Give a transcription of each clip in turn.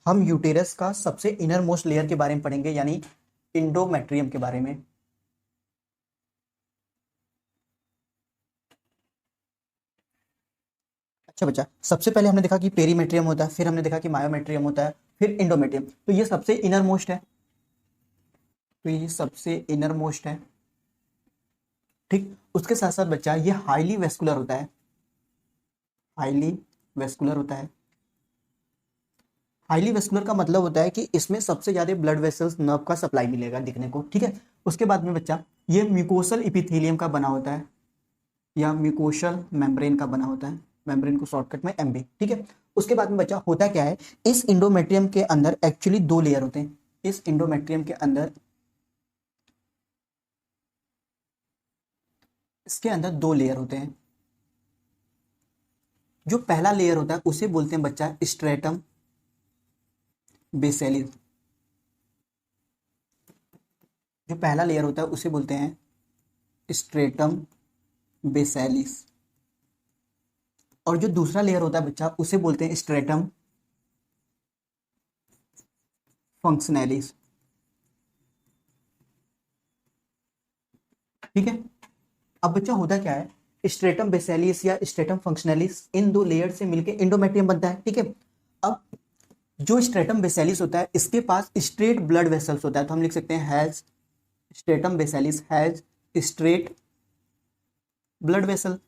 हम यूटेरस का सबसे इनर मोस्ट लेयर के बारे में पढ़ेंगे, यानी इंडोमेट्रियम के बारे में। अच्छा बच्चा, सबसे पहले हमने देखा कि पेरीमेट्रियम होता है, फिर हमने देखा कि मायोमेट्रियम होता है, फिर इंडोमेट्रियम। तो ये सबसे इनर मोस्ट है, तो ये सबसे इनर मोस्ट है। ठीक, उसके साथ साथ बच्चा ये हाईली वेस्कुलर होता है, हाईली वेस्कुलर होता है। हाईली वेस्कुलर का मतलब होता है कि इसमें सबसे ज्यादा ब्लड वेसल्स, नर्व का सप्लाई मिलेगा दिखने को। ठीक है, उसके बाद में बच्चा ये म्यूकोसल इपिथेलियम का बना होता है, या म्यूकोसल मेम्ब्रेन का बना होता है, मेम्ब्रेन को शॉर्टकट में एमबी। ठीक है, उसके बाद में बच्चा होता क्या है, इस इंडोमेट्रियम के अंदर एक्चुअली दो लेयर होते हैं। इस इंडोमेट्रियम के अंदर, इसके अंदर दो लेयर होते हैं। जो पहला लेयर होता है उसे बोलते हैं बच्चा स्ट्रेटम बेसेलिस। जो पहला लेयर होता है उसे बोलते हैं स्ट्रेटम बेसेलिस, और जो दूसरा लेयर होता है बच्चा उसे बोलते हैं स्ट्रेटम फंक्शनैलिस। ठीक है, अब बच्चा होता क्या है, स्ट्रेटम बेसेलिस या स्ट्रेटम फंक्शनैलिस इन दो लेयर से मिलकर इंडोमेट्रियम बनता है। ठीक है, अब जो स्ट्रेटम बेसेलिस होता है इसके पास स्ट्रेट ब्लड वेसल्स होता है, तो हम लिख सकते हैं has, stratum basalis has straight blood vessel.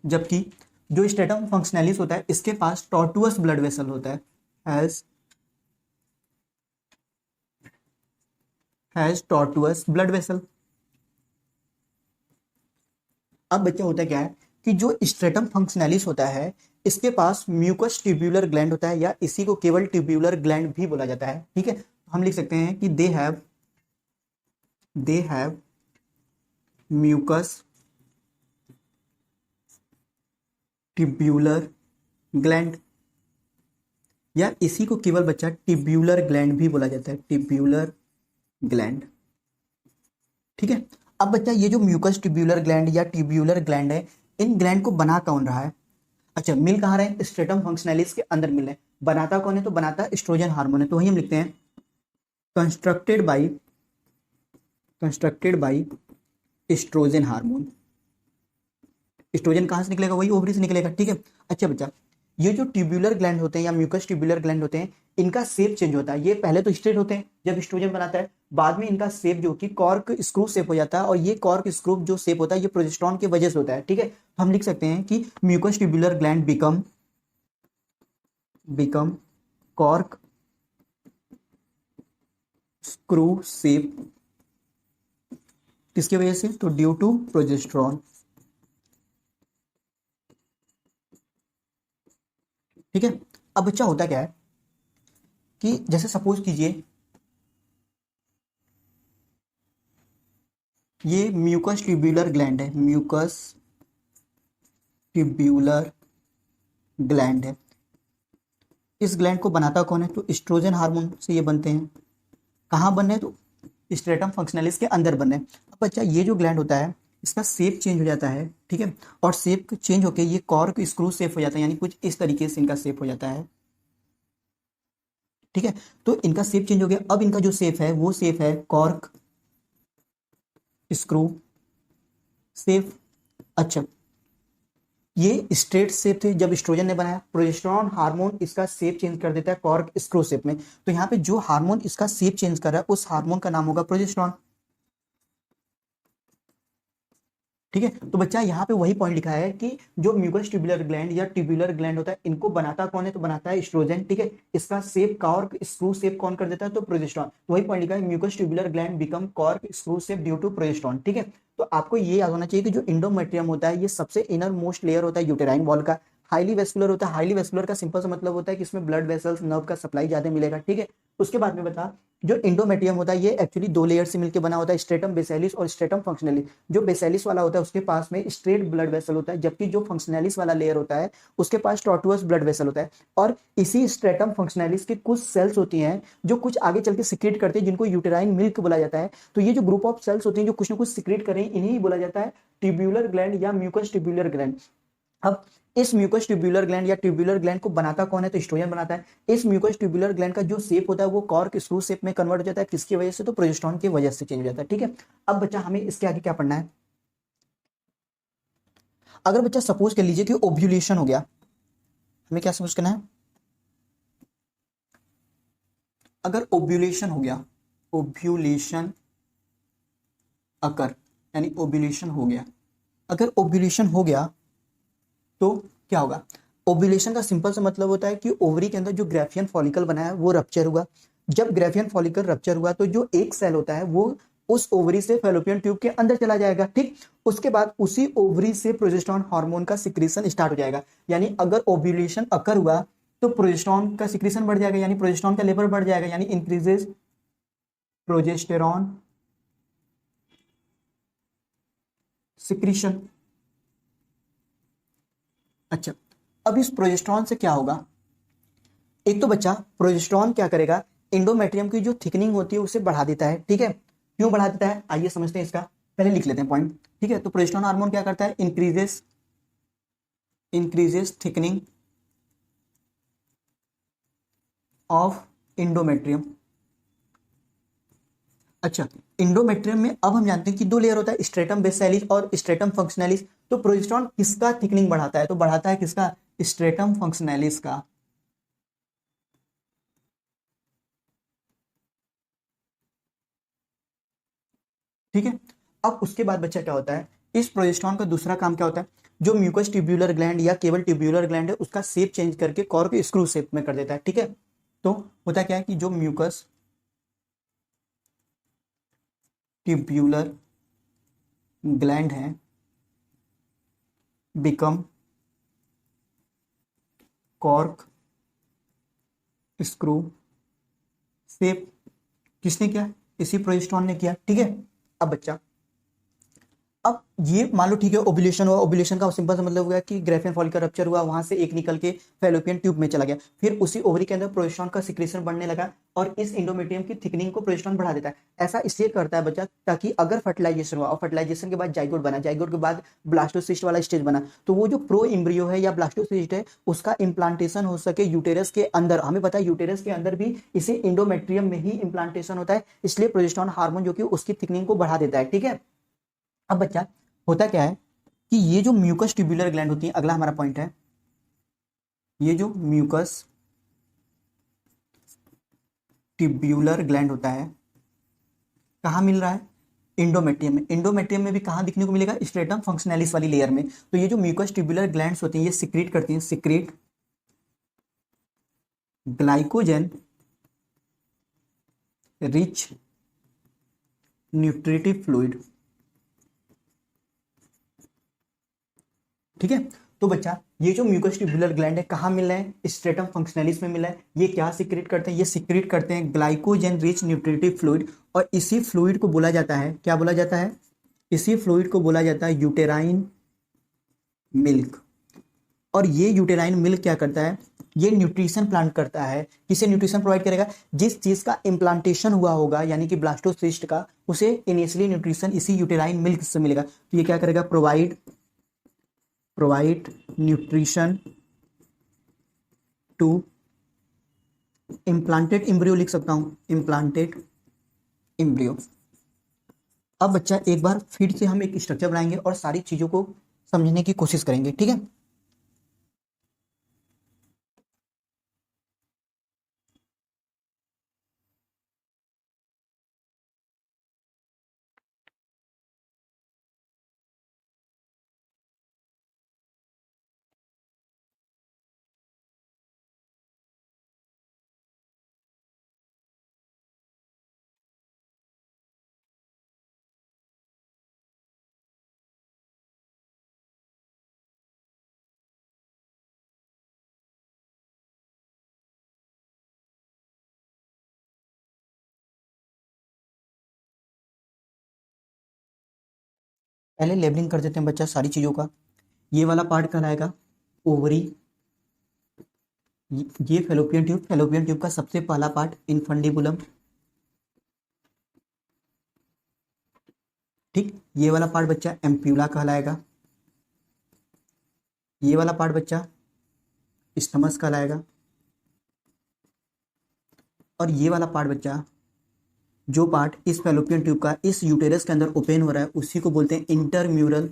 जबकि जो स्ट्रेटम फंक्शनैलिस होता है इसके पास टॉर्टुअस ब्लड वेसल होता है, हैज टॉर्टुअस ब्लड वेसल। अब बच्चा होता क्या है कि जो स्ट्रेटम फंक्शनैलिस होता है इसके पास म्यूकस ट्यूब्यूलर ग्लैंड होता है, या इसी को केवल ट्यूब्यूलर ग्लैंड भी बोला जाता है। ठीक है, हम लिख सकते हैं कि they have mucus tubular gland, या इसी को केवल बच्चा ट्यूब्यूलर ग्लैंड भी बोला जाता है, ट्यूब्यूलर ग्लैंड। ठीक है, अब बच्चा ये जो म्यूकस ट्यूब्यूलर ग्लैंड या ट्यूब्यूलर ग्लैंड है, इन ग्लैंड को बना कौन रहा है? अच्छा, मिल कहाँ रहे हैं? स्ट्रेटम फंक्शनैलिस के अंदर मिल रहे हैं। बनाता कौन है? तो बनाता एस्ट्रोजन हार्मोन है, तो वही हम लिखते हैं constructed by estrogen hormone. Estrogen कहाँ से निकलेगा? वही ओवरी से निकलेगा। ठीक है, अच्छा बच्चा, ये जो ट्यूब्यूलर ग्लैंड होते हैं या म्यूकस ट्यूब्यूलर ग्लैंड होते हैं, इनका शेप चेंज होता है। ये पहले तो स्ट्रेट होते हैं जब एस्ट्रोजन बनाता है, बाद में इनका शेप जो कि कॉर्क स्क्रू शेप हो जाता है, और ये कॉर्क स्क्रू जो शेप होता है ये प्रोजेस्टेरॉन की वजह से होता है। ठीक है, तो हम लिख सकते हैं कि mucus tubular gland become corkscrew shape, किसकी वजह से? तो ड्यू टू प्रोजेस्टेरॉन। ठीक है, अब बच्चा होता क्या है कि जैसे सपोज कीजिए ये म्यूकस ट्यूब्यूलर ग्लैंड है, म्यूकस ट्यूब्यूलर ग्लैंड है। इस ग्लैंड को बनाता कौन है? तो एस्ट्रोजन हार्मोन से ये बनते हैं। कहाँ बन रहे हैं? तो स्ट्रेटम फंक्शनैलिस के अंदर बन रहे हैं। अब बच्चा ये जो ग्लैंड होता है इसका शेप चेंज हो जाता है। ठीक है, और शेप चेंज होकर ये कॉर्क स्क्रू शेप हो जाता है, यानी कुछ इस तरीके से इनका शेप हो जाता है। ठीक है, तो इनका शेप चेंज हो गया। अब इनका जो शेप है वो शेप है कॉर्क स्क्रू शेप। अच्छा, ये स्ट्रेट शेप थे जब एस्ट्रोजन ने बनाया, प्रोजेस्टेरॉन हार्मोन इसका शेप चेंज कर देता है कॉर्क स्क्रू शेप में। तो यहाँ पे जो हार्मोन इसका शेप चेंज कर रहा है उस हार्मोन का नाम होगा प्रोजेस्टेरॉन। ठीक है, तो बच्चा यहाँ पे वही पॉइंट लिखा है कि जो म्यूकस ट्यूबुलर ग्लैंड या ट्यूबुलर ग्लैंड होता है इनको बनाता कौन है? तो बनाता है एस्ट्रोजन। ठीक है, इसका शेप कॉर्क स्क्रू शेप कौन कर देता है? तो प्रोजेस्टेरॉन। तो वही पॉइंट लिखा है mucus tubular gland become corkscrew shape due to progesterone. ठीक है, तो आपको ये याद होना चाहिए कि जो इंडोमेट्रियम होता है ये सबसे इनर मोस्ट लेयर होता है यूटेराइन वॉल का। हाईली वेस्कुलर होता है। हाईली वेस्कुलर का सिंपल सा मतलब होता है कि इसमें ब्लड वेसल्स, नर्व का सप्लाई ज्यादा मिलेगा। ठीक है, उसके बाद में बता, जो इंडोमेट्रियम होता है ये एक्चुअली दो लेयर से मिलकर बना होता है, स्ट्रेटम बेसेलिस और स्ट्रेटम फंक्शनैलिस। जो बेसेलिस वाला होता है उसके पास में स्ट्रेट ब्लड वेसल होता है, जबकि जो फंक्शनैलिस वाला लेयर होता है उसके पास टॉर्टुअस ब्लड वेसल होता है। और इसी स्ट्रेटम फंक्शनैलिस की कुछ सेल्स होती हैं जो कुछ आगे चल के सिक्रेट करते हैं, जिनको यूटेराइन मिल्क बोला जाता है। तो ये जो ग्रुप ऑफ सेल्स होती हैं जो कुछ ना कुछ सिक्रेट कर रही हैं, इन्हीं बोला जाता है ट्यूब्यूलर ग्लैंड या म्यूकस ट्यूब्यूलर ग्लैंड। अब इस म्यूकस ट्यूबुलर ग्लैंड या ट्यूबुलर ग्लैंड को बनाता कौन है, तो एस्ट्रोजन बनाता है। इस म्यूकस ट्यूबुलर ग्लैंड का जो शेप होता है वो कॉर्क स्क्रू शेप में कन्वर्ट हो जाता है, किसकी वजह से, तो प्रोजेस्टेरॉन की वजह से चेंज हो जाता है। ठीक है, अब बच्चा हमें इसके आगे क्या पढ़ना है। अगर बच्चा सपोज कर लीजिए कि ओव्यूलेशन हो गया, हमें क्या सपोज करना है, अगर ओव्यूलेशन हो गया, ओव्यूलेशन अकर, यानी ओव्यूलेशन हो गया, अगर ओव्यूलेशन हो गया तो क्या होगा। ओव्यूलेशन का सिंपल सा मतलब होता है कि ओवरी के अंदर जो ग्राफियन फॉलिकल बना है वो रप्चर हुआ। जब ग्राफियन फॉलिकल रप्चर हुआ तो जो एक सेल होता है वो उस ओवरी से फैलोपियन ट्यूब के अंदर चला जाएगा। ठीक, उसके बाद उसी ओवरी से प्रोजेस्टेरॉन हार्मोन का सिक्रीशन स्टार्ट हो जाएगा। यानी अगर ओव्यूलेशन अकर हुआ तो प्रोजेस्टेरॉन का सिक्रीशन बढ़ जाएगा, यानी प्रोजेस्टेरॉन का लेवल बढ़ जाएगा, यानी इंक्रीजेस प्रोजेस्टेरॉन सिक्रीशन। अच्छा, अब इस प्रोजेस्टेरॉन से क्या होगा, एक तो बच्चा प्रोजेस्टेरॉन क्या करेगा, एंडोमेट्रियम की जो थिकनिंग होती है उसे बढ़ा देता है। ठीक है, क्यों बढ़ा देता है, आइए समझते हैं इसका, पहले लिख लेते हैं पॉइंट। ठीक है, तो प्रोजेस्टेरॉन हार्मोन क्या करता है, इंक्रीजेस थिकनिंग ऑफ इंडोमेट्रियम। अच्छा, इंडोमेट्रियम में अब हम जानते हैं कि दो लेयर होता है, स्ट्रेटम बेसालिस और स्ट्रेटम फंक्शनैलिस। तो प्रोजेस्टेरॉन किसका थिकनिंग बढ़ाता है, तो बढ़ाता है किसका, स्ट्रेटम फंक्शनैलिस का। ठीक है, अब उसके बाद बच्चा क्या होता है, इस प्रोजेस्टेरॉन का दूसरा काम क्या होता है, जो म्यूकस ट्यूब्यूलर ग्लैंड या केवल ट्यूब्यूलर ग्लैंड है उसका शेप चेंज करके कॉर्क स्क्रू शेप में कर देता है। ठीक है, तो होता क्या है कि जो म्यूकस ट्यूब्यूलर ग्लैंड है बिकम कॉर्क स्क्रू शेप, किसने किया, इसी प्रोजेस्टेरॉन ने किया। ठीक है, अब बच्चा, अब ये मान लो ठीक है ओव्यूलेशन हुआ, ओव्यूलेशन का सिंपल सा मतलब हुआ कि ग्राफियन फॉलिकल रप्चर हुआ, वहां से एक निकल के फैलोपियन ट्यूब में चला गया, फिर उसी ओवरी के अंदर प्रोजेस्टेरॉन का सिक्रेशन बढ़ने लगा और इस इंडोमेट्रियम की थिकनिंग को प्रोजेस्टेरॉन बढ़ा देता है। ऐसा इसलिए करता है बच्चा ताकि अगर फर्टिलाइजेशन हुआ और फर्टिलाइजेशन के बाद जाइगोट बना, जाइगोट के बाद ब्लास्टोसिस्ट वाला स्टेज बना, तो वो जो प्रो इम्ब्रियो है या ब्लास्टोसिस्ट है उसका इम्प्लांटेशन हो सके यूटेरस के अंदर। हमें पता है यूटेरस के अंदर भी इसी इंडोमेट्रियम में ही इम्प्लांटेशन होता है, इसलिए प्रोजेस्टेरॉन हार्मोन जो कि उसकी थिकनिंग को बढ़ा देता है। ठीक है, अब बच्चा होता क्या है कि ये जो म्यूकस ट्यूबुलर ग्लैंड होती है, अगला हमारा पॉइंट है, ये जो म्यूकस ट्यूब्यूलर ग्लैंड होता है कहाँ मिल रहा है, इंडोमेट्रियम में। इंडोमेट्रियम में भी कहाँ दिखने को मिलेगा, स्ट्रेटम फंक्शनैलिस वाली लेयर में। तो ये जो म्यूकस ट्यूबुलर ग्लैंड्स होती हैं ये सिक्रीट करती हैं, secrete glycogen rich nutritive fluid. ठीक है, तो बच्चा ये जो म्यूकस ट्यूबुलर ग्लैंड है कहाँ मिल रहा है, स्ट्रेटम फंक्शनैलिस में मिला है। ये क्या सिक्रेट करते हैं, ये सिक्रेट करते हैं ग्लाइकोजन रिच न्यूट्रिटिव फ्लूइड, और इसी फ्लूइड को बोला जाता है, क्या बोला जाता है, इसी फ्लूइड को बोला जाता है यूटेराइन मिल्क। और ये यूटेराइन मिल्क क्या करता है, ये न्यूट्रिशन प्लांट करता है। किसे न्यूट्रिशन प्रोवाइड करेगा, जिस चीज का इम्प्लांटेशन हुआ होगा यानी कि ब्लास्टोसिस्ट का, उसे इनिशियली न्यूट्रिशन इसी यूटेराइन मिल्क से मिलेगा। तो ये क्या करेगा, provide nutrition to implanted embryo, लिख सकता हूं इम्प्लांटेड इम्ब्रियो। अब बच्चा एक बार फिर से हम एक स्ट्रक्चर बनाएंगे और सारी चीजों को समझने की कोशिश करेंगे। ठीक है, पहले लेबलिंग कर देते हैं बच्चा सारी चीजों का। ये वाला पार्ट कहलाएगा ओवरी, ये फेलोपियन ट्यूब, फेलोपियन ट्यूब का सबसे पहला पार्ट इनफंडिबुलम। ठीक, ये वाला पार्ट बच्चा एम्प्यूला कहलाएगा, ये वाला पार्ट बच्चा स्टमस कहलाएगा, और ये वाला पार्ट बच्चा, जो पार्ट इस फैलोपियन ट्यूब का इस यूटेरस के अंदर ओपन हो रहा है उसी को बोलते हैं इंटरम्यूरल,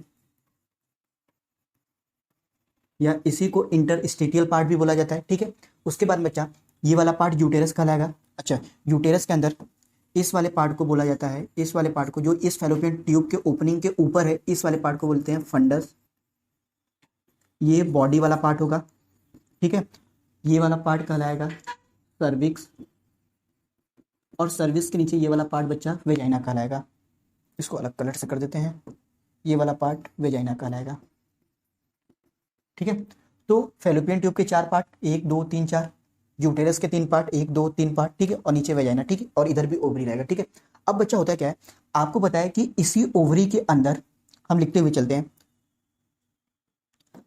या इसी को इंटरस्टेटियल पार्ट भी बोला जाता है। ठीक है, उसके बाद बच्चा ये वाला पार्ट यूटेरस कहलाएगा। अच्छा, यूटेरस के अंदर इस वाले पार्ट को बोला जाता है, इस वाले पार्ट को जो इस फैलोपियन ट्यूब के ओपनिंग के ऊपर है, इस वाले पार्ट को बोलते हैं फंडस। ये बॉडी वाला पार्ट होगा। ठीक है, ये वाला पार्ट कहलाएगा सर्विक्स, और सर्विक्स के नीचे ये वाला पार्ट बच्चा वेजाइना कहलाएगा। इसको अलग कलर से कर देते हैं, ये वाला पार्ट वेजाइना कहलाएगा। ठीक है, तो फैलोपियन ट्यूब के 4 पार्ट, 1 2 3 4, यूटेरस के 3 पार्ट, 1 2 3 पार्ट। ठीक है, और नीचे वेजाइना। ठीक है, और इधर भी ओवरी रहेगा। ठीक है, अब बच्चा होता है क्या है, आपको बताया कि इसी ओवरी के अंदर हम लिखते हुए चलते हैं,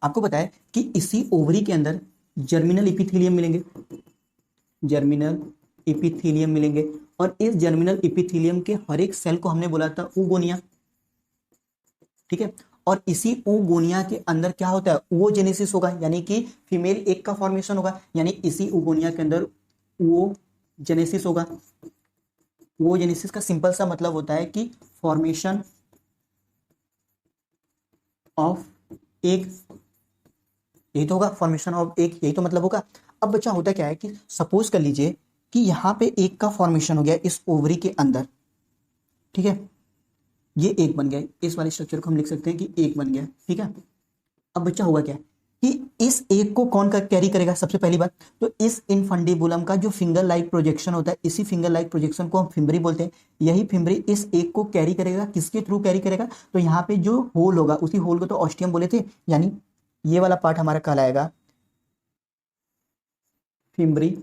आपको बताया कि इसी ओवरी के अंदर जर्मिनल इपिथेलियम मिलेंगे, जर्मिनल इपिथेलियम मिलेंगे, और इस जर्मिनल इपिथेलियम के हर एक सेल को हमने बोला था oogonia। ठीक है, और इसी oogonia के अंदर क्या होता है, oogenesis होगा, यानी कि फीमेल एग का फॉर्मेशन होगा, यानी इसी oogonia के अंदर oogenesis होगा। oogenesis का सिंपल सा मतलब होता है कि फॉर्मेशन ऑफ एग, यही तो होगा, फॉर्मेशन ऑफ एग, यही तो मतलब होगा। अब बच्चा होता क्या है कि सपोज कर लीजिए कि यहाँ पे एग का फॉर्मेशन हो गया इस ओवरी के अंदर। ठीक है, ये एग बन गया, इस वाले स्ट्रक्चर को हम लिख सकते हैं कि एग बन गया। ठीक है, अब बच्चा हुआ क्या कि इस एग को कौन कैरी करेगा, सबसे पहली बात तो इस इनफंडिबुलम का जो फिंगर लाइक प्रोजेक्शन होता है, इसी फिंगर लाइक प्रोजेक्शन को हम फिम्बरी बोलते हैं। यही फिम्बरी इस एग को कैरी करेगा, किसके थ्रू कैरी करेगा, तो यहाँ पे जो होल होगा उसी होल को तो ऑस्टियम बोले थे, यानी ये वाला पार्ट हमारा कहलाएगा फिम्बरी।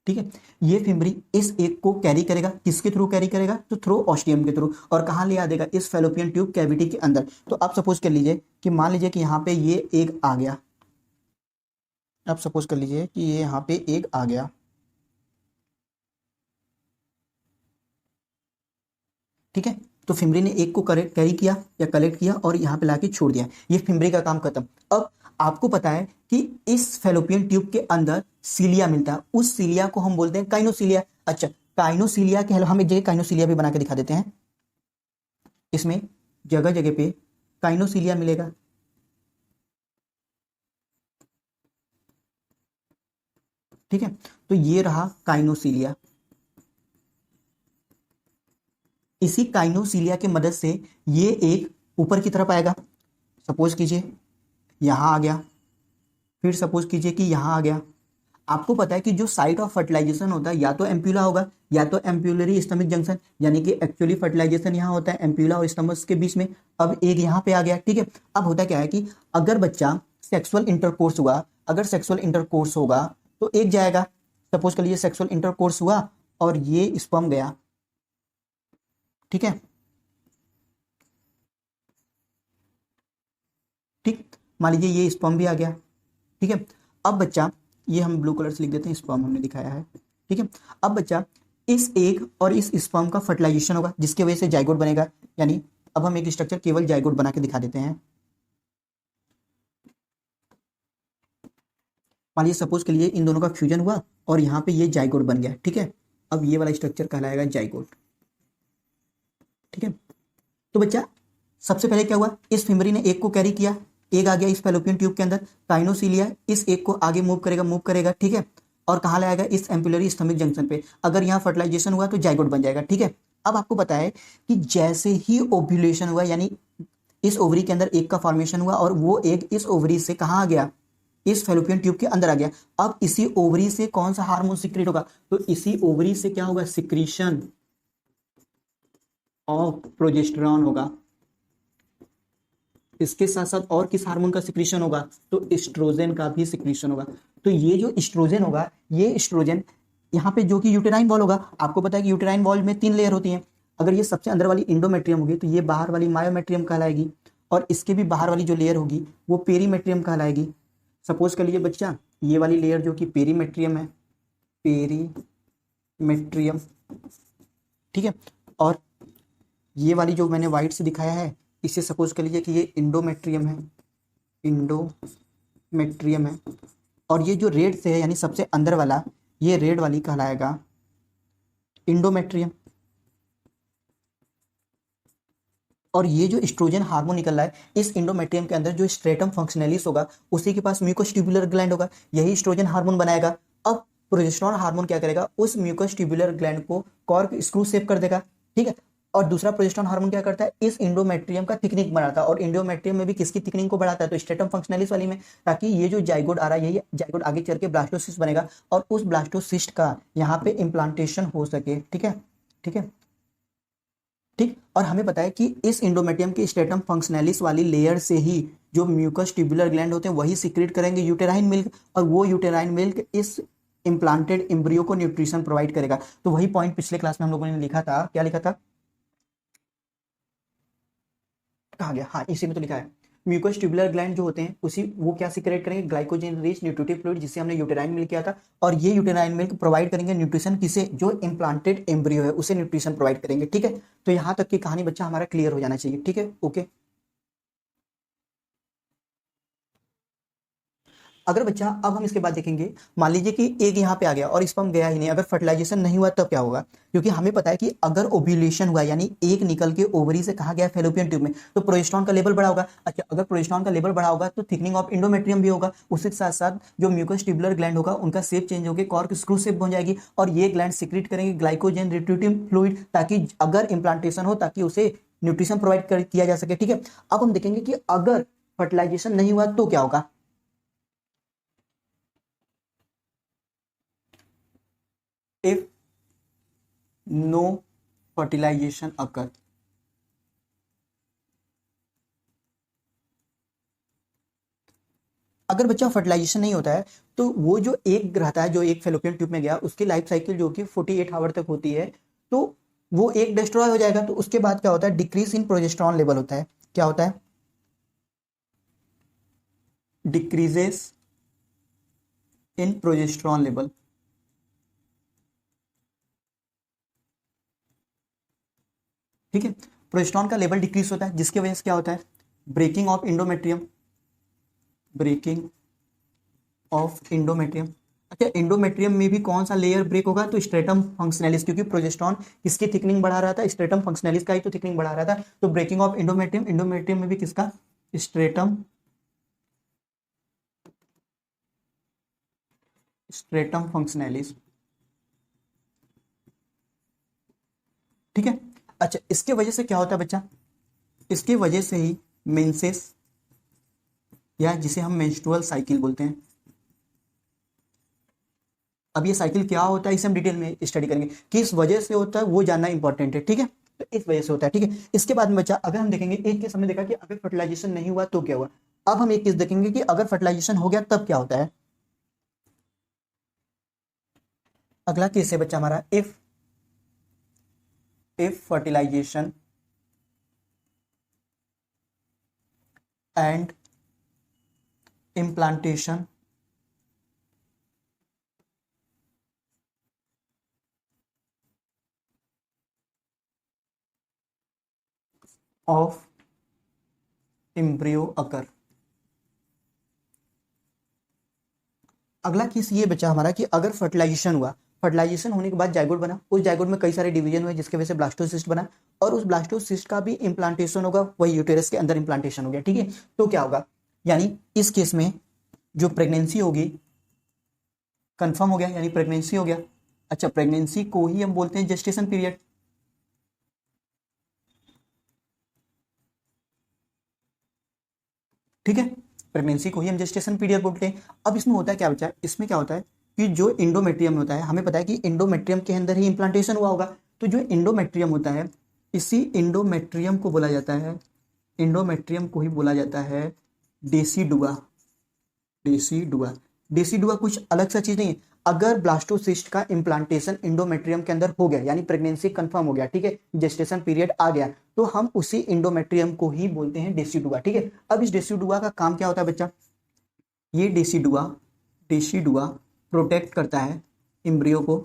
ठीक है, ये फिम्बरी इस एग को कैरी करेगा, किसके थ्रू कैरी करेगा, तो थ्रू ऑस्टियम के थ्रू, और कहां ले आ देगा, इस फैलोपियन ट्यूब कैविटी के अंदर। तो आप सपोज कर लीजिए कि मान लीजिए कि यहाँ पे ये एग आ गया, आप सपोज कर लीजिए कि ये यहाँ पे एग आ गया। ठीक है, तो फिम्बरी ने एग को कैरी किया या कलेक्ट किया और यहाँ पे लाके छोड़ दिया, ये फिम्बरी का काम खत्म। अब आपको पता है कि इस फैलोपियन ट्यूब के अंदर सीलिया मिलता है, उस सीलिया को हम बोलते हैं काइनोसीलिया। अच्छा, काइनोसीलिया के हम एक जगह काइनोसीलिया भी बना के दिखा देते हैं, इसमें जगह जगह पे काइनोसीलिया मिलेगा। ठीक है, तो ये रहा काइनोसीलिया। इसी काइनोसीलिया के मदद से ये एक ऊपर की तरफ आएगा, सपोज कीजिए यहां आ गया, फिर सपोज कीजिए कि यहां आ गया। आपको पता है कि जो साइट ऑफ फर्टिलाइजेशन होता है या तो एम्प्यूला होगा या तो एम्प्यूलरी स्टमक जंक्शन, यानी कि एक्चुअली फर्टिलाइजेशन यहाँ होता है एम्प्यूला और स्टमक के बीच में। अब एक यहाँ पे आ गया। ठीक है, अब होता क्या है कि अगर बच्चा सेक्सुअल इंटरकोर्स हुआ, अगर सेक्सुअल इंटरकोर्स होगा तो एक जाएगा, सपोज कर लीजिए सेक्सुअल इंटरकोर्स हुआ और ये स्पर्म गया। ठीक है, ठीक, मान लीजिए ये स्पर्म भी आ गया। ठीक है, अब बच्चा, ये हम ब्लू कलर से लिख देते हैं, स्पर्म हमने दिखाया है। ठीक है, अब बच्चा इस एग और इस स्पर्म का फर्टिलाइजेशन होगा जिसकी वजह से जाइगोट बनेगा, यानी अब हम एक स्ट्रक्चर केवल जाइगोट बना के दिखा देते हैं। मान लीजिए सपोज के लिए इन दोनों का फ्यूजन हुआ और यहाँ पे ये जाइगोट बन गया। ठीक है, अब ये वाला स्ट्रक्चर कहलाएगा जाइगोट। ठीक है, तो बच्चा सबसे पहले क्या हुआ, इस फिम्बरी ने एग को कैरी किया, एग आ गया इस फैलोपियन ट्यूब के अंदर, काइनोसीलिया इस एग को आगे मूव करेगा। ठीक है, और कहाँ लाएगा, इस एम्पुलरी स्टमक जंक्शन पे। अगर यहाँ फर्टिलाइजेशन हुआ तो जाइगोट बन जाएगा। ठीक है, अब आपको पता है कि जैसे ही ओव्यूलेशन हुआ, यानी इस ओवरी के अंदर एग का फॉर्मेशन हुआ और वो एग इस ओवरी से कहाँ आ गया, इस फैलोपियन ट्यूब के अंदर आ गया। अब इसी ओवरी से कौन सा हार्मोन सिक्रेट होगा, तो इसी ओवरी से क्या होगा, सिक्रीशन ऑफ प्रोजेस्टेरॉन होगा। इसके साथ साथ और किस हार्मोन का सिक्रीशन होगा, तो एस्ट्रोजन का भी सिक्रीशन होगा। तो ये जो एस्ट्रोजन होगा, ये एस्ट्रोजन यहाँ पे जो कि यूटेराइन वॉल होगा, आपको पता है कि यूटेराइन वॉल में 3 लेयर होती हैं। अगर ये सबसे अंदर वाली इंडोमेट्रियम होगी तो ये बाहर वाली मायोमेट्रियम कहलाएगी, और इसके भी बाहर वाली जो लेयर होगी वो पेरीमेट्रियम कहलाएगी। सपोज कर लीजिए बच्चा, ये वाली लेयर जो कि पेरीमेट्रियम है, पेरीमेट्रियम। ठीक है, और ये वाली जो मैंने व्हाइट से दिखाया है इसे सपोज कर लीजिए कि ये इंडोमेट्रियम है, इंडोमेट्रियम है, और ये जो रेड से है यानी सबसे अंदर वाला, ये रेड वाली कहलाएगा इंडोमेट्रियम। और ये जो एस्ट्रोजन हार्मोन निकल रहा है, इस इंडोमेट्रियम के अंदर जो स्ट्रेटम फंक्शनलिस होगा उसी के पास म्यूकस ट्यूबुलर ग्लैंड होगा, यही एस्ट्रोजन हार्मोन बनाएगा। अब प्रोजेस्टेरोन हार्मोन क्या करेगा, उस म्यूकस ट्यूबुलर ग्लैंड को कॉर्क स्क्रू सेप कर देगा, ठीक है। और दूसरा प्रोजेस्टेरोन हार्मोन क्या करता है, इस इंडोमेट्रियम का थिकनिंग बढ़ाता है, और इंडोमेट्रियम में भी किसकी थिकनिंग को बढ़ाता है, तो स्ट्रेटम फंक्शनलिस वाली में, ताकि ये जो जाइगोट आ रहा है, यही जाइगोट आगे चल के ब्लास्टोसिस्ट बनेगा, और उस ब्लास्टोसिस्ट का यहाँ पे इम्प्लांटेशन हो सके, ठीक है, ठीक है, ठीक। और हमें पता है कि इस इंडोमेट्रियम के स्ट्रेटम फंक्शनलिस वाली लेयर से ही जो म्यूकस ट्यूबुलर ग्लैंड होते हैं वही सीक्रेट करेंगे यूटेराइन मिल्क, और वो यूटेराइन मिल्क इस इम्प्लांटेड एम्ब्रियो को न्यूट्रिशन प्रोवाइड करेगा। तो वही पॉइंट पिछले क्लास में हम लोगों ने लिखा था, क्या लिखा था, कहा गया, हाँ इसी में तो लिखा है, म्यूकस ट्यूबुलर ग्लैंड जो होते हैं उसी वो क्या सीक्रेट करेंगे, ग्लाइकोजन रिच न्यूट्रिटिव फ्लूइड, जिसे हमने यूटेराइन मिल्क किया था, और ये यूटेराइन मिल्क प्रोवाइड करेंगे न्यूट्रिशन किसे, जो इम्प्लांटेड एम्ब्रियो है उसे न्यूट्रिशन प्रोवाइड करेंगे, ठीक है। तो यहाँ तक की कहानी बच्चा हमारा क्लियर हो जाना चाहिए, ठीक है, ओके। अगर बच्चा, अब हम इसके बाद देखेंगे, मान लीजिए कि एक यहाँ पे आ गया और स्पर्म गया ही नहीं, अगर फर्टिलाइजेशन नहीं हुआ तब क्या होगा, क्योंकि हमें पता है कि अगर ओव्यूलेशन हुआ यानी एक निकल के ओवरी से कहा गया फैलोपियन ट्यूब में, तो प्रोजेस्टेरोन का लेवल बढ़ा होगा। अच्छा, अगर प्रोजेस्टेरोन का लेवल बढ़ा होगा तो थिकनिंग ऑफ इंडोमेट्रियम भी होगा, उसी के साथ साथ जो म्यूकस ट्यूबुलर ग्लैंड होगा उनका शेप चेंज होकर कॉर्क स्क्रू शेप बन जाएगी, और ये ग्लैंड सीक्रेट करेंगे ग्लाइकोजन रिट्यूटिव फ्लूइड, ताकि अगर इंप्लांटेशन हो ताकि उसे न्यूट्रिशन प्रोवाइड किया जा सके, ठीक है। अब हम देखेंगे कि अगर फर्टिलाइजेशन नहीं हुआ तो क्या होगा, if no fertilization occur, अगर बच्चा फर्टिलाइजेशन नहीं होता है तो वो जो एक रहता है, जो एक फेलोपियन ट्यूब में गया, उसकी लाइफ साइकिल जो कि 48 आवर तक होती है, तो वो एक डिस्ट्रॉय हो जाएगा। तो उसके बाद क्या होता है, डिक्रीज इन प्रोजेस्टेरोन लेवल होता है, क्या होता है, डिक्रीजेस इन प्रोजेस्टेरोन लेवल, ठीक है। प्रोजेस्टेरोन का लेवल डिक्रीज होता है, जिसकी वजह से क्या होता है, breaking off endometrium, breaking off endometrium. अच्छा, इंडोमेट्रियम में भी कौन सा लेयर ब्रेक होगा, तो स्ट्रेटम फंक्शनलिस, क्योंकि प्रोजेस्टेरोन किसकी थिकनिंग बढ़ा रहा था, स्ट्रेटम फंक्शनलिस का ही तो थिकनिंग बढ़ा रहा था। तो ब्रेकिंग ऑफ इंडोमेट्रियम, इंडोमेट्रियम में भी किसका, स्ट्रेटम, स्ट्रेटम फंक्शनलिस, ठीक है। अच्छा, इसके वजह से क्या होता है बच्चा, इसकी वजह से ही मेंसेस, या जिसे हम मेंस्ट्रुअल साइकिल बोलते हैं। अब ये साइकिल क्या होता है इसे हम डिटेल में स्टडी करेंगे, किस वजह से होता है वो जानना इंपॉर्टेंट है, ठीक है। तो इस वजह से होता है, ठीक है। इसके बाद में बच्चा, अगर हम देखेंगे, एक केस हमने देखा कि अगर फर्टिलाइजेशन नहीं हुआ तो क्या हुआ। अब हम एक केस देखेंगे कि अगर फर्टिलाइजेशन हो गया तब क्या होता है। अगला केस है बच्चा हमारा, if fertilization and implantation of embryo occur. अगला केस ये बचा हमारा कि अगर फर्टिलाइजेशन हुआ, फर्टिलाइजेशन होने के बाद जाइगोट बना, उस जाइगोट में कई सारे डिवीजन हुए जिसकी वजह से ब्लास्टोसिस्ट बना, और उस ब्लास्टोसिस्ट का भी इम्प्लांटेशन होगा, वही यूटेरस के अंदर इम्प्लांटेशन हो गया, ठीक है। तो क्या होगा, यानी इस केस में जो प्रेगनेंसी होगी कंफर्म हो गया, यानी प्रेगनेंसी हो गया। अच्छा, प्रेगनेंसी को ही हम बोलते हैं जेस्टेशन पीरियड, ठीक है। प्रेगनेंसी को ही हम जेस्टेशन पीरियड बोलते हैं। अब इसमें होता है क्या बच्चा, इसमें क्या होता है कि जो इंडोमेट्रियम होता है, हमें पता है कि इंडोमेट्रियम के अंदर ही इंप्लांटेशन हुआ होगा। तो जो इंडोमेट्रियम होता है, इसी इंडोमेट्रियम को बोला जाता है, इंडोमेट्रियम को ही बोला जाता है डेसीडुआ, डेसीडुआ। डेसीडुआ कुछ अलग सा चीज नहीं है। अगर ब्लास्टोसिस्ट का इम्प्लांटेशन इंडोमेट्रियम के अंदर हो गया, यानी प्रेगनेंसी कंफर्म हो गया, ठीक है, जेस्टेशन पीरियड आ गया, तो हम उसी इंडोमेट्रियम को ही बोलते हैं डेसीडुआ, ठीक है। अब इस डेसीडुआ का काम क्या होता है बच्चा, ये डेसीडुआ, डेसीडुआ प्रोटेक्ट करता है एम्ब्रियो को,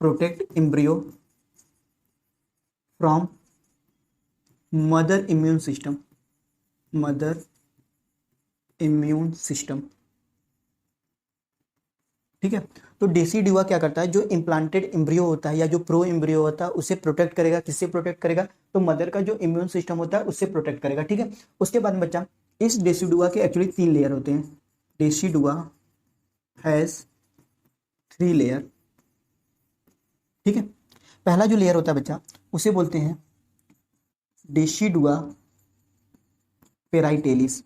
protect embryo from mother immune system, mother immune system, ठीक है। तो डेसीडुआ क्या करता है, जो इम्प्लांटेड एम्ब्रियो होता है या जो प्रो एम्ब्रियो होता है उसे प्रोटेक्ट करेगा। किससे प्रोटेक्ट करेगा, तो मदर का जो इम्यून सिस्टम होता है उससे प्रोटेक्ट करेगा, ठीक है। उसके बाद में बच्चा, इस डेसीडुआ के एक्चुअली 3 लेयर होते हैं। डेसीडुआ हैज 3 लेयर, ठीक है। पहला जो लेयर होता है बच्चा उसे बोलते हैं डेसीडुआ पेराइटेलिस।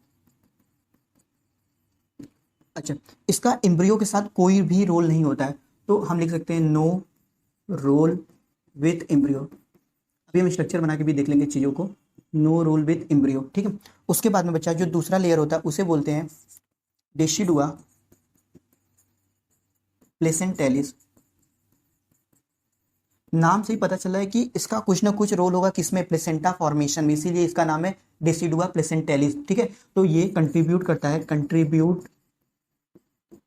अच्छा, इसका एम्ब्रियो के साथ कोई भी रोल नहीं होता है, तो हम लिख सकते हैं नो रोल विथ एम्ब्रियो। अभी हम स्ट्रक्चर बना के भी देख लेंगे चीज़ों को। नो रोल विथ एम्ब्रियो, ठीक है। उसके बाद में बच्चा जो दूसरा लेयर होता है उसे बोलते हैं डेसीडुआ प्लेसेंटेलिस। नाम से ही पता चला है कि इसका कुछ ना कुछ रोल होगा किसमें, प्लेसेंटा फॉर्मेशन में, इसीलिए इसका नाम है डेसीडुआ प्लेसेंटेलिस, ठीक है। तो ये कंट्रीब्यूट करता है, कंट्रीब्यूट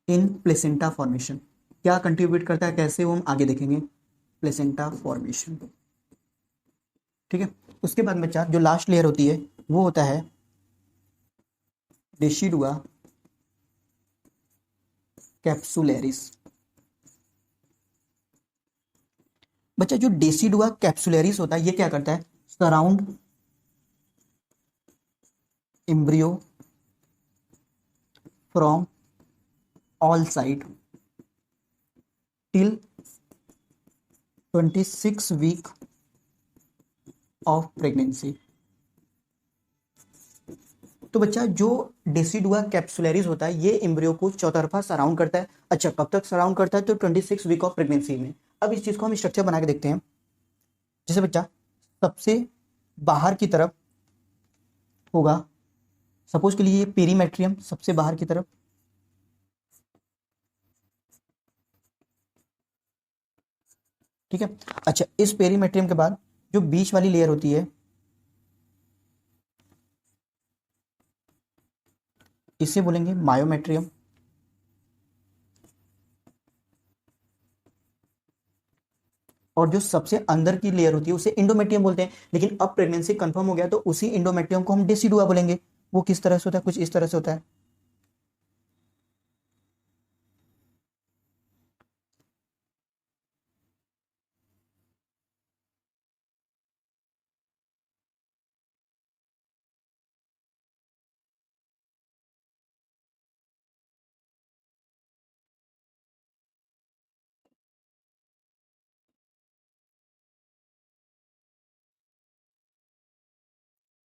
इन प्लेसेंटा फॉर्मेशन। क्या कंट्रीब्यूट करता है, कैसे, वो हम आगे देखेंगे। प्लेसेंटा फॉर्मेशन, ठीक है। उसके बाद बच्चा जो लास्ट लेयर होती है वो होता है डेसीडुआ कैप्सुलैरिस। बच्चा जो डेसीडुआ कैप्सुलैरिस होता है ये क्या करता है, surround embryo from all side till 26 week of pregnancy. तो बच्चा जो डेसीडुआ कैप्सुलैरिस होता है ये एम्ब्रियो को चौतरफा सराउंड करता है। अच्छा, कब तक सराउंड करता है, तो 26 वीक ऑफ प्रेगनेंसी में। अब इस चीज को हम स्ट्रक्चर बना के देखते हैं। जैसे बच्चा सबसे बाहर की तरफ होगा, सपोज के लिए ये पेरीमेट्रियम सबसे बाहर की तरफ, ठीक है। अच्छा, इस पेरीमेट्रियम के बाद जो बीच वाली लेयर होती है इसे बोलेंगे मायोमेट्रियम, और जो सबसे अंदर की लेयर होती है उसे इंडोमेट्रियम बोलते हैं। लेकिन अब प्रेगनेंसी कंफर्म हो गया तो उसी इंडोमेट्रियम को हम डेसीडुआ बोलेंगे। वो किस तरह से होता है, कुछ इस तरह से होता है।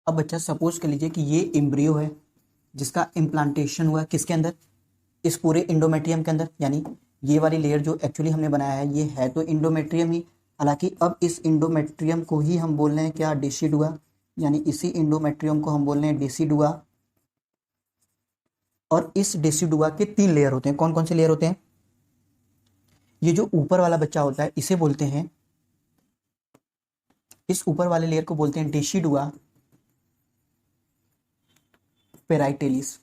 अब बच्चा सपोज कर लीजिए कि ये एम्ब्रियो है जिसका इम्प्लांटेशन हुआ किसके अंदर, इस पूरे इंडोमेट्रियम के अंदर। यानी ये वाली लेयर जो एक्चुअली हमने बनाया है ये है तो इंडोमेट्रियम ही। हालांकि अब इस इंडोमेट्रियम को ही हम बोल रहे हैं क्या, डेसीडुआ। यानी इसी इंडोमेट्रियम को हम बोल रहे हैं डेसीडुआ। और इस डेसीडुआ के 3 लेयर होते हैं। कौन कौन से लेयर होते हैं, ये जो ऊपर वाला बच्चा होता है इसे बोलते हैं, इस ऊपर वाले लेयर को बोलते हैं डेसीडुआ पेराइटेलिस।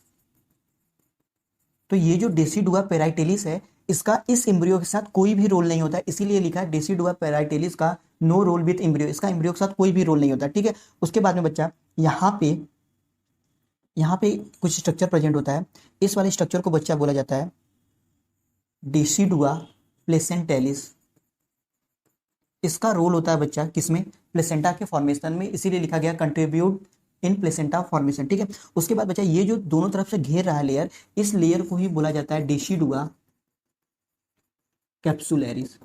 तो ये जो डेसीडुआ पेराइटेलिस है इसका इस एम्ब्रियो के साथ कोई भी रोल नहीं होता है, इसीलिए लिखा है डेसीडुआ पेराइटेलिस का नो रोल विथ एम्ब्रियो। इसका एम्ब्रियो के साथ कोई भी रोल नहीं होता, ठीक है। उसके बाद में बच्चा यहाँ पे कुछ स्ट्रक्चर प्रेजेंट होता है। इस वाले स्ट्रक्चर को बच्चा बोला जाता है डेसीडुआ प्लेसेंटेलिस। इसका रोल होता है बच्चा किसमें, प्लेसेंटा के फॉर्मेशन में, इसीलिए लिखा गया कंट्रीब्यूट इन प्लेसेंटा फॉर्मेशन, ठीक है। उसके बाद बच्चा ये जो दोनों तरफ से घेर रहा है लेयर, इस लेयर को ही बोला जाता है डेसीडुआ कैप्सुलैरिस।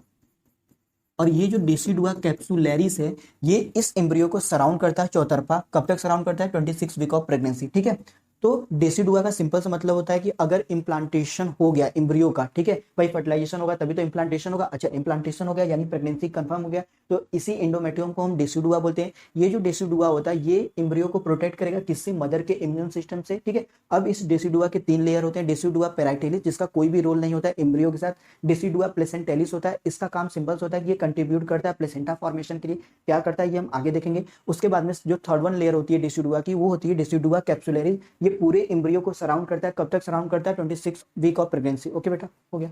और ये जो डेसीडुआ कैप्सुलैरिस है ये इस एम्ब्रियो को सराउंड करता है चौतरफा। कब तक सराउंड करता है, 26 वीक ऑफ प्रेगनेंसी, ठीक है। तो डेसीडुआ का सिंपल सा मतलब होता है कि अगर इम्प्लांटेशन हो गया एम्ब्रियो का, ठीक है भाई, फर्टिलाइजेशन होगा तभी तो इम्प्लांटेशन होगा। अच्छा, इम्प्लांटेशन हो गया यानी प्रेगनेंसी कंफर्म हो गया, तो इसी इंडोमेट्रियम को हम डेसीडुआ बोलते हैं। ये जो डेसीडुआ होता है ये एम्ब्रियो को प्रोटेक्ट करेगा किससे, मदर के इम्यून सिस्टम से, ठीक है। अब इस डेसीडुआ के 3 लेयर होते हैं। डेसीडुआ पेराइटेलिस जिसका कोई भी रोल नहीं होता है एम्ब्रियो के साथ, डेसीडुआ प्लेसेंटेलिस होता है, इसका काम सिंपल होता है कि ये कंट्रीब्यूट करता है प्लेसेंटा फॉर्मेशन के लिए। क्या करता है ये हम आगे देखेंगे। उसके बाद में जो थर्ड वन लेयर होती है डेसीडुआ की वो होती है डेसीडुआ कैप्सुलैरिस। ये पूरे एम्ब्रियो को सराउंड करता है। कब तक सराउंड करता है, 26 वीक ऑफ प्रेगनेंसी। ओके बेटा, हो गया।